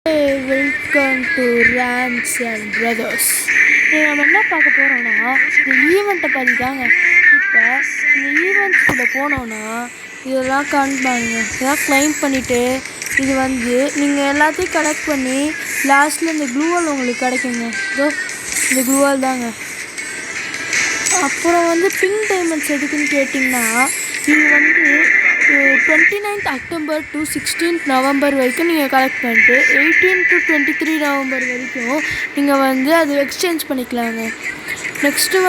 Welcome to Rams and brothers. நம்ம என்ன பார்க்க போகிறோன்னா இந்த ஈவெண்ட்டை பற்றி தாங்க. இப்போ இந்த ஈவெண்ட்ஸ்குள்ளே போனோன்னா இதெல்லாம் காண்பாங்க. இதெல்லாம் கிளைம் பண்ணிவிட்டு இது நீங்கள் எல்லாத்தையும் கலெக்ட் பண்ணி லாஸ்ட்டில் இந்த க்ளூவால் உங்களுக்கு கிடைக்குங்க. இதோ இந்த க்ளூவால் தாங்க. அப்புறம் பிங்க் டைமண்ட்ஸ் எதுக்குன்னு கேட்டிங்கன்னா இது 29th October to 16th November வரைக்கும் நீங்கள் கலெக்ட் பண்ணிட்டு 18 to 23 November வரைக்கும் நீங்கள் அது எக்ஸ்சேஞ்ச் பண்ணிக்கலாங்க. நெக்ஸ்ட்டு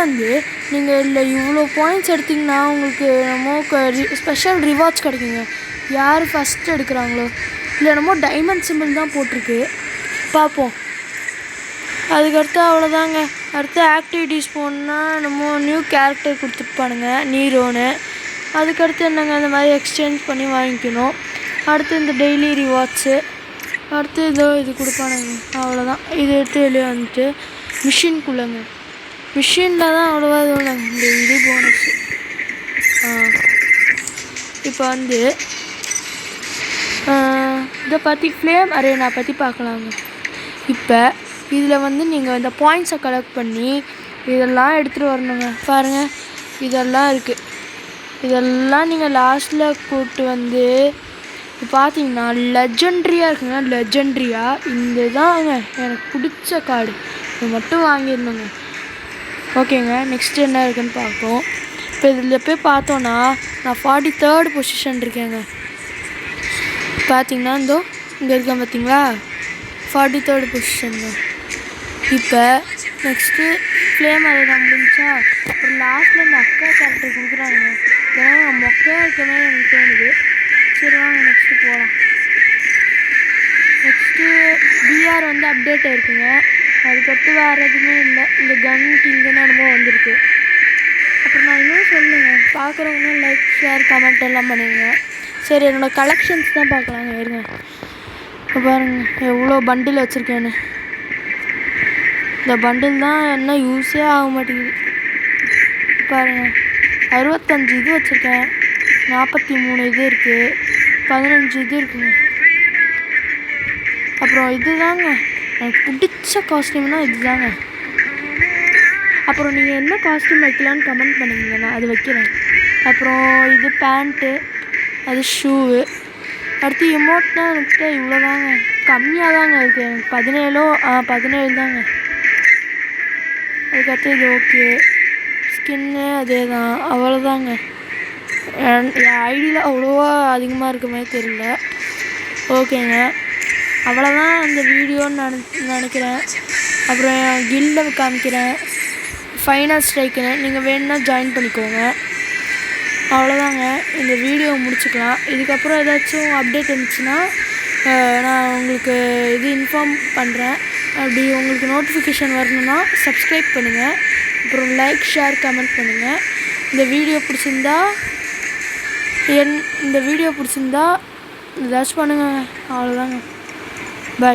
நீங்கள் இல்லை இவ்வளோ பாயிண்ட்ஸ் எடுத்திங்கன்னா உங்களுக்கு ஸ்பெஷல் ரிவார்ட்ஸ் கிடைக்குங்க. யார் ஃபஸ்ட்டு எடுக்கிறாங்களோ இல்லை என்னமோ டைமண்ட் சிம்பிள் தான் போட்டிருக்கு, பார்ப்போம். அதுக்கடுத்து அவ்வளோதாங்க. அடுத்து ஆக்டிவிட்டீஸ் போனால் என்னமோ நியூ கேரக்டர் கொடுத்துருப்பானுங்க, நீரோன்னு. அதுக்கடுத்து என்னங்க இந்த மாதிரி எக்ஸ்சேஞ்ச் பண்ணி வாங்கிக்கணும். அடுத்து இந்த டெய்லி ரிவார்ட்ஸு, அடுத்து இது கொடுப்பானுங்க. அவ்வளோதான். இது எடுத்து வெளியே மிஷின்குள்ளேங்க. மிஷினில் தான் அவ்வளோவா இது இல்லைங்க. இந்த இது போனஸு. இப்போ இதை பற்றி ஃப்ளேம் அரேனா பற்றி பார்க்கலாங்க. இப்போ இதில் நீங்கள் இந்த பாயிண்ட்ஸை கலெக்ட் பண்ணி இதெல்லாம் எடுத்துகிட்டு வரணுங்க. பாருங்கள், இதெல்லாம் இருக்குது. இதெல்லாம் நீங்கள் லாஸ்ட்டில் கூப்பிட்டு பார்த்தீங்கன்னா லெஜெண்ட்ரியாக இருக்குங்க. லெஜெண்ட்ரியாக இந்த தாங்க எனக்கு பிடிச்ச கார்டு. இது மட்டும் வாங்கிடணுங்க. ஓகேங்க, நெக்ஸ்ட்டு என்ன இருக்குதுன்னு பார்ப்போம். இப்போ இதில் போய் பார்த்தோன்னா நான் 43rd பொசிஷன் இருக்கேங்க. பார்த்தீங்கன்னா இங்கே இருக்கேன் பார்த்தீங்களா, 43rd பொசிஷன் தான். இப்போ நெக்ஸ்ட்டு ஃப்ளேம் அரேனா முடிஞ்சா அப்புறம் லாஸ்ட்டில் இந்த அக்கா கேரக்டர் கொடுக்குறாங்க. ஏன்னா மொக்கையாக இருக்க மாதிரி எனக்கு தோணுது. சரி வாங்க நெக்ஸ்ட்டு போகலாம். நெக்ஸ்ட்டு பிஆர் அப்டேட் ஆகிருக்குங்க. அதுக்கடுத்து வேறு எதுவுமே இல்லை. இந்த கன் கிங்குன்னு என்னமோ வந்திருக்கு. அப்புறம் நான் இன்னும் சொல்லுங்க, பார்க்குறவங்க லைக் ஷேர் கமெண்ட் எல்லாம் பண்ணுங்க. சரி, என்னோடய கலெக்ஷன்ஸ் தான் பார்க்கலாங்க. இருங்க, இப்போ பாருங்கள் எவ்வளோ பண்டில் வச்சுருக்கேன்னு. இந்த பண்டில் தான் என்ன யூஸே ஆக மாட்டேங்குது. பாருங்கள், 65 இது வச்சுருக்கேன், 43 இது இருக்குது, 15 இது இருக்குங்க. அப்புறம் இது தாங்க எனக்கு பிடிச்ச காஸ்டியூம்னா இது தாங்க. அப்புறம் நீங்கள் என்ன காஸ்டியூம் வைக்கலான்னு கமெண்ட் பண்ணுங்க, நான் அது வைக்கிறேன். அப்புறம் இது பேண்ட்டு, அது ஷூவு. அடுத்து எமோட்னா என்கிட்ட இவ்வளோ தாங்க, கம்மியாக தாங்க இருக்குது. எனக்கு 17 தாங்க. அதுக்கடுத்து இது ஓகே. ஸ்கின்னு அதே தான், அவ்வளோதாங்க. என் ஐடியில் அவ்வளோவா அதிகமாக இருக்க மாதிரி தெரியல. ஓகேங்க, அவ்வளோதான் இந்த வீடியோன்னு நினைக்கிறேன். அப்புறம் கில்லை காமிக்கிறேன், ஃபைனல் ஸ்ட்ரைக்குன்னு. நீங்கள் வேணும்னா ஜாயின் பண்ணிக்கோங்க. அவ்வளோதாங்க, இந்த வீடியோ முடிச்சுக்கலாம். இதுக்கப்புறம் ஏதாச்சும் அப்டேட் இருந்துச்சுன்னா நான் உங்களுக்கு இன்ஃபார்ம் பண்ணுறேன். அப்படி உங்களுக்கு நோட்டிஃபிகேஷன் வரணுன்னா சப்ஸ்கிரைப் பண்ணுங்கள். அப்புறம் லைக் ஷேர் கமெண்ட் பண்ணுங்கள். இந்த வீடியோ பிடிச்சிருந்தா ஏதாச்சும் பண்ணுங்க. அவ்வளோதாங்க.